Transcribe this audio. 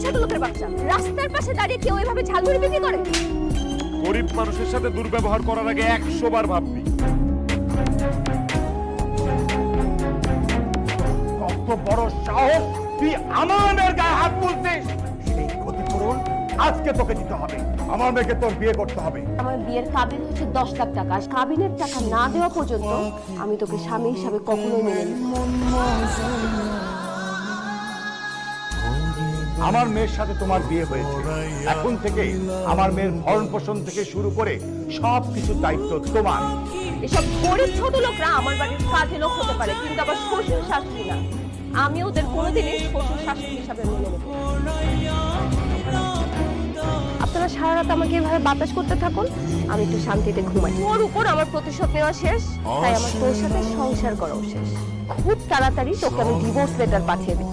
ছোট লোকের বাচ্চা, রাস্তার পাশে দাঁড়িয়ে কেউ এভাবে ঝালমুড়ি বিক্রি করে? গরিব মানুষের সাথে দুর্ব্যবহার করার আগে 100 বার ভাববি। কত বড় সাহস তুই আমার মেয়ের গায়ে হাত তুলছিস! সেই ক্ষতিপূরণ আজকে তোকে দিতে হবে। আমার মেয়েকে তোর বিয়ে করতে হবে। আমার বিয়ের কাবিন হচ্ছে 10 লাখ টাকা। কাবিনের টাকা না দেওয়া পর্যন্ত আমি তোকে স্বামী হিসাবে কখনোই মেনে নিব না। আমার মেয়ের সাথে তোমার বিয়ে হয়েছে, এখন থেকে আমার মেয়ের ভরণ পোষণ থেকে শুরু করে সবকিছু দায়িত্ব তোমার। এসব গরিব ছোট লোকরা আমার বাড়ির কাজে লোক হতে পারে, কিন্তু আবার শ্বশুর শাশুড়ি না। আমি ওদের কোনোদিনই শ্বশুর শাশুড়ি হিসাবে মেনে নেব না। আপনারা সারা রাত আমাকে এভাবে বাতাস করতে থাকুন, আমি একটু শান্তিতে ঘুমাই। ওর উপর আমার প্রতিশোধ নেওয়া শেষ, তাই আমার তোর সাথে সংসার করাও শেষ। খুব তাড়াতাড়ি তোকে আমি ডিভোর্স লেটার পাঠিয়ে দেব।